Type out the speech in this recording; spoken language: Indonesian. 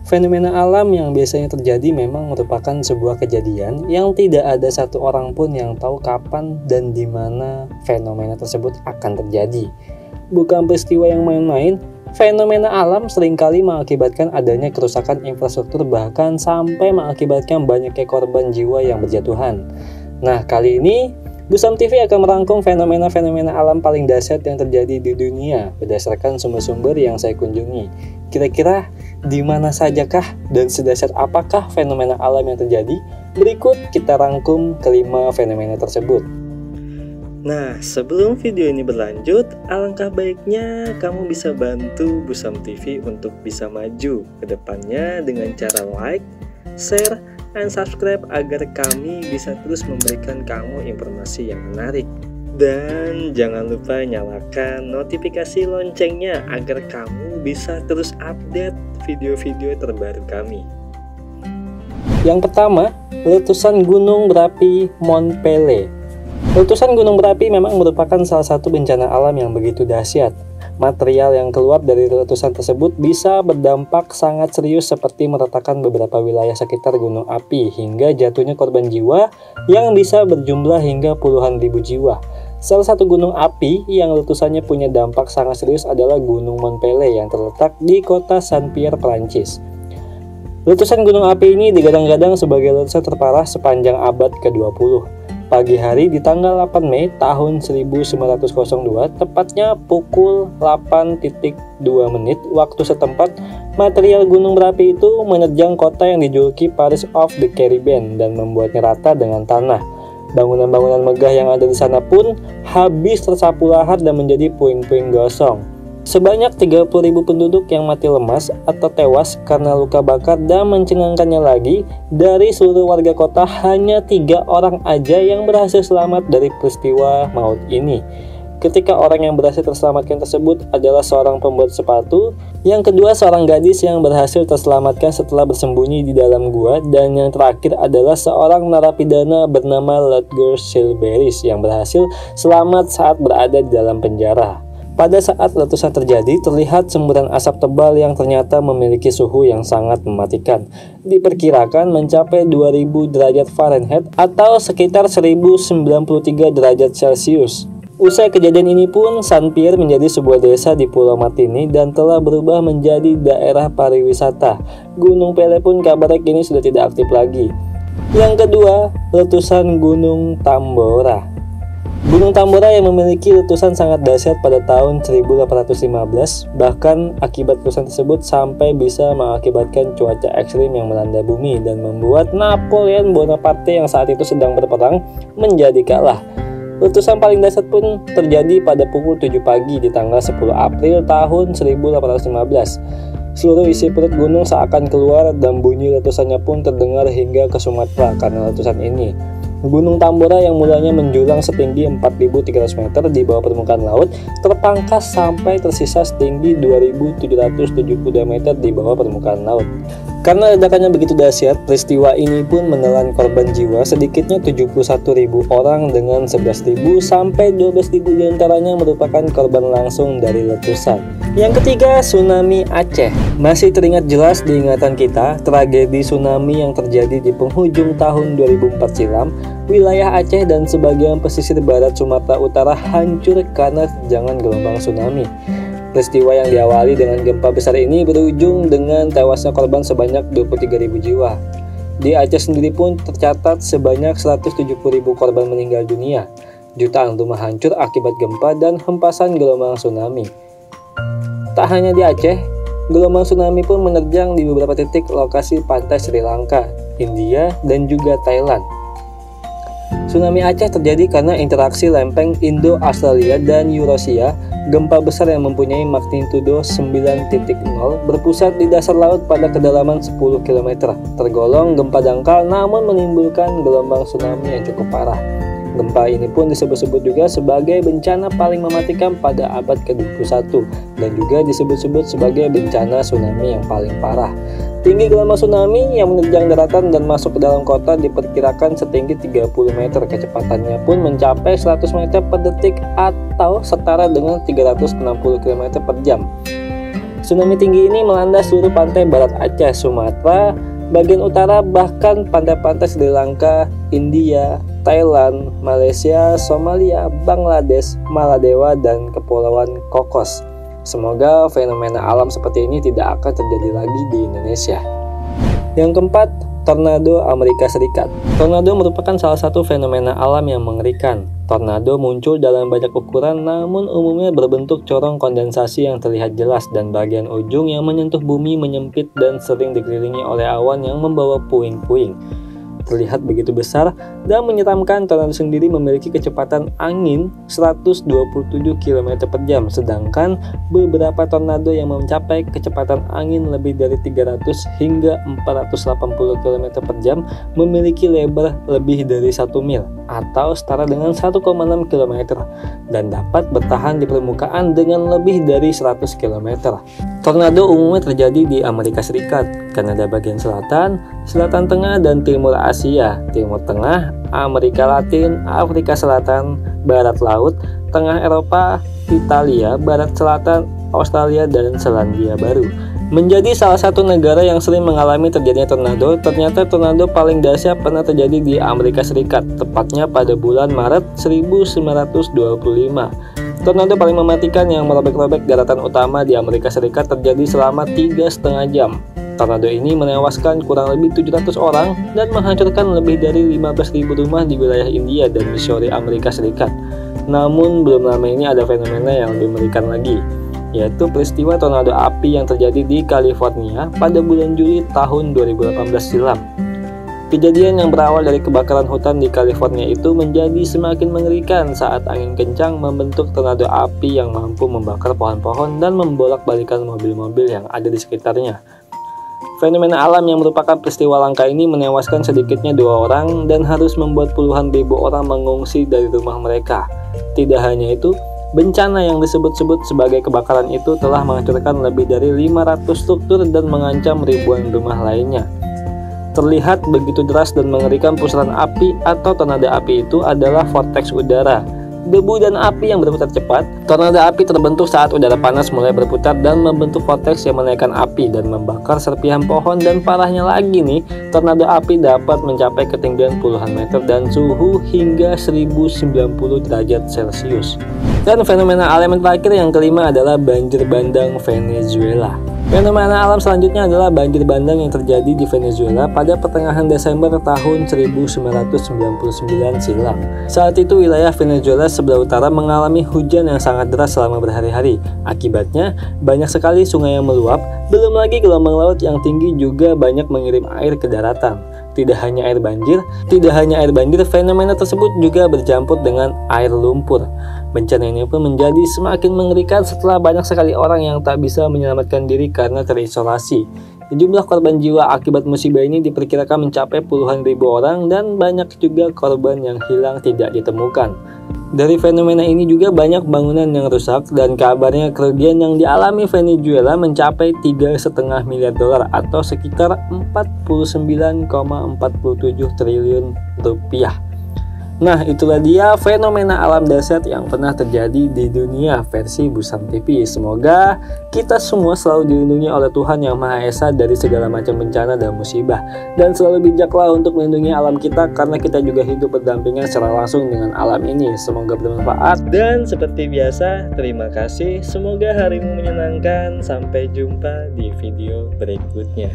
Fenomena alam yang biasanya terjadi memang merupakan sebuah kejadian yang tidak ada satu orang pun yang tahu kapan dan di mana fenomena tersebut akan terjadi. Bukan peristiwa yang main-main, fenomena alam seringkali mengakibatkan adanya kerusakan infrastruktur bahkan sampai mengakibatkan banyaknya korban jiwa yang berjatuhan. Nah, kali ini Busam TV akan merangkum fenomena-fenomena alam paling dahsyat yang terjadi di dunia berdasarkan sumber-sumber yang saya kunjungi. Kira-kira di mana sajakah dan sedahsyat apakah fenomena alam yang terjadi? Berikut kita rangkum kelima fenomena tersebut. Nah, sebelum video ini berlanjut, alangkah baiknya kamu bisa bantu Busam TV untuk bisa maju ke depannya dengan cara like, share, dan subscribe agar kami bisa terus memberikan kamu informasi yang menarik. Dan jangan lupa nyalakan notifikasi loncengnya agar kamu bisa terus update video-video terbaru kami. Yang pertama, letusan gunung berapi Mont Pelée. Letusan gunung berapi memang merupakan salah satu bencana alam yang begitu dahsyat. Material yang keluar dari letusan tersebut bisa berdampak sangat serius seperti meratakan beberapa wilayah sekitar gunung api hingga jatuhnya korban jiwa yang bisa berjumlah hingga puluhan ribu jiwa. Salah satu gunung api yang letusannya punya dampak sangat serius adalah Gunung Mont Pelée yang terletak di kota Saint-Pierre, Prancis. Letusan gunung api ini digadang-gadang sebagai letusan terparah sepanjang abad ke-20. Pagi hari di tanggal 8 Mei tahun 1902, tepatnya pukul 8.02 menit waktu setempat, material gunung berapi itu menerjang kota yang dijuluki Paris of the Caribbean dan membuatnya rata dengan tanah. Bangunan-bangunan megah yang ada di sana pun habis tersapu lahar dan menjadi puing-puing gosong. Sebanyak 30.000 penduduk yang mati lemas atau tewas karena luka bakar, dan mencengangkannya lagi, dari seluruh warga kota hanya 3 orang aja yang berhasil selamat dari peristiwa maut ini. Ketika orang yang berhasil terselamatkan tersebut adalah seorang pembuat sepatu, yang kedua seorang gadis yang berhasil terselamatkan setelah bersembunyi di dalam gua, dan yang terakhir adalah seorang narapidana bernama Rutger Silberis yang berhasil selamat saat berada di dalam penjara. Pada saat letusan terjadi, terlihat semburan asap tebal yang ternyata memiliki suhu yang sangat mematikan. Diperkirakan mencapai 2000 derajat Fahrenheit atau sekitar 1093 derajat Celcius. Usai kejadian ini pun, Saint-Pierre menjadi sebuah desa di Pulau Martini dan telah berubah menjadi daerah pariwisata. Gunung Pelée pun kabarnya kini sudah tidak aktif lagi. Yang kedua, letusan Gunung Tambora. Gunung Tambora yang memiliki letusan sangat dahsyat pada tahun 1815, bahkan akibat letusan tersebut sampai bisa mengakibatkan cuaca ekstrim yang melanda bumi dan membuat Napoleon Bonaparte yang saat itu sedang berperang menjadi kalah. Letusan paling dahsyat pun terjadi pada pukul 7 pagi di tanggal 10 April tahun 1815. Seluruh isi perut gunung seakan keluar dan bunyi letusannya pun terdengar hingga ke Sumatera karena letusan ini. Gunung Tambora yang mulanya menjulang setinggi 4.300 meter di bawah permukaan laut terpangkas sampai tersisa setinggi 2.772 meter di bawah permukaan laut. Karena ledakannya begitu dahsyat, peristiwa ini pun menelan korban jiwa sedikitnya 71.000 orang dengan 11.000 sampai 12.000 diantaranya merupakan korban langsung dari letusan. Yang ketiga, tsunami Aceh. Masih teringat jelas di ingatan kita tragedi tsunami yang terjadi di penghujung tahun 2004 silam. Wilayah Aceh dan sebagian pesisir barat Sumatera Utara hancur karena terjangan gelombang tsunami. Peristiwa yang diawali dengan gempa besar ini berujung dengan tewasnya korban sebanyak 23.000 jiwa. Di Aceh sendiri pun tercatat sebanyak 170.000 korban meninggal dunia. Jutaan rumah hancur akibat gempa dan hempasan gelombang tsunami. Tak hanya di Aceh, gelombang tsunami pun menerjang di beberapa titik lokasi pantai Sri Lanka, India, dan juga Thailand. Tsunami Aceh terjadi karena interaksi lempeng Indo-Australia dan Eurasia. Gempa besar yang mempunyai magnitudo 9.0 berpusat di dasar laut pada kedalaman 10 km. Tergolong gempa dangkal namun menimbulkan gelombang tsunami yang cukup parah. Gempa ini pun disebut-sebut juga sebagai bencana paling mematikan pada abad ke-21 dan juga disebut-sebut sebagai bencana tsunami yang paling parah. Tinggi gelombang tsunami yang menerjang daratan dan masuk ke dalam kota diperkirakan setinggi 30 meter. Kecepatannya pun mencapai 100 meter per detik atau setara dengan 360 km per jam. Tsunami tinggi ini melanda seluruh pantai barat Aceh, Sumatera, bagian utara, bahkan pantai-pantai Sri Lanka, India, Thailand, Malaysia, Somalia, Bangladesh, Maladewa, dan Kepulauan Kokos. Semoga fenomena alam seperti ini tidak akan terjadi lagi di Indonesia. Yang keempat, tornado Amerika Serikat. Tornado merupakan salah satu fenomena alam yang mengerikan. Tornado muncul dalam banyak ukuran, namun umumnya berbentuk corong kondensasi yang terlihat jelas dan bagian ujung yang menyentuh bumi menyempit dan sering dikelilingi oleh awan yang membawa puing-puing. Terlihat begitu besar dan menyeramkan, tornado sendiri memiliki kecepatan angin 127 km per jam, sedangkan beberapa tornado yang mencapai kecepatan angin lebih dari 300 hingga 480 km per jam memiliki lebar lebih dari 1 mil atau setara dengan 1,6 km dan dapat bertahan di permukaan dengan lebih dari 100 km. Tornado umumnya terjadi di Amerika Serikat, Kanada bagian selatan, selatan tengah, dan timur Asia, timur tengah, Amerika Latin, Afrika Selatan, barat laut, tengah Eropa, Italia, barat selatan, Australia, dan Selandia Baru. Menjadi salah satu negara yang sering mengalami terjadinya tornado, ternyata tornado paling dahsyat pernah terjadi di Amerika Serikat, tepatnya pada bulan Maret 1925. Tornado paling mematikan yang merobek-robek daratan utama di Amerika Serikat terjadi selama 3,5 jam. Tornado ini menewaskan kurang lebih 700 orang dan menghancurkan lebih dari 15.000 rumah di wilayah India dan Missouri, Amerika Serikat. Namun belum lama ini ada fenomena yang lebih mengerikan lagi, yaitu peristiwa tornado api yang terjadi di California pada bulan Juli tahun 2018 silam. Kejadian yang berawal dari kebakaran hutan di California itu menjadi semakin mengerikan saat angin kencang membentuk tornado api yang mampu membakar pohon-pohon dan membolak-balikan mobil-mobil yang ada di sekitarnya. Fenomena alam yang merupakan peristiwa langka ini menewaskan sedikitnya 2 orang dan harus membuat puluhan ribu orang mengungsi dari rumah mereka. Tidak hanya itu, bencana yang disebut-sebut sebagai kebakaran itu telah menghancurkan lebih dari 500 struktur dan mengancam ribuan rumah lainnya. Terlihat begitu deras dan mengerikan pusaran api atau tornado api itu adalah vortex udara, debu dan api yang berputar cepat. Tornado api terbentuk saat udara panas mulai berputar dan membentuk vortex yang menaikkan api dan membakar serpihan pohon, dan parahnya lagi nih, tornado api dapat mencapai ketinggian puluhan meter dan suhu hingga 1090 derajat Celcius. Dan fenomena alam yang terakhir yang kelima adalah banjir bandang Venezuela. Fenomena alam selanjutnya adalah banjir bandang yang terjadi di Venezuela pada pertengahan Desember tahun 1999 silam. Saat itu wilayah Venezuela sebelah utara mengalami hujan yang sangat deras selama berhari-hari. Akibatnya banyak sekali sungai yang meluap, belum lagi gelombang laut yang tinggi juga banyak mengirim air ke daratan. Tidak hanya air banjir, fenomena tersebut juga bercampur dengan air lumpur. Bencana ini pun menjadi semakin mengerikan setelah banyak sekali orang yang tak bisa menyelamatkan diri karena terisolasi. Jumlah korban jiwa akibat musibah ini diperkirakan mencapai puluhan ribu orang dan banyak juga korban yang hilang tidak ditemukan. Dari fenomena ini juga banyak bangunan yang rusak dan kabarnya kerugian yang dialami Venezuela mencapai 3,5 miliar dolar atau sekitar 49,47 triliun rupiah. Nah, itulah dia fenomena alam dahsyat yang pernah terjadi di dunia versi Busam TV. Semoga kita semua selalu dilindungi oleh Tuhan Yang Maha Esa dari segala macam bencana dan musibah. Dan selalu bijaklah untuk melindungi alam kita, karena kita juga hidup berdampingan secara langsung dengan alam ini. Semoga bermanfaat. Dan seperti biasa, terima kasih. Semoga harimu menyenangkan. Sampai jumpa di video berikutnya.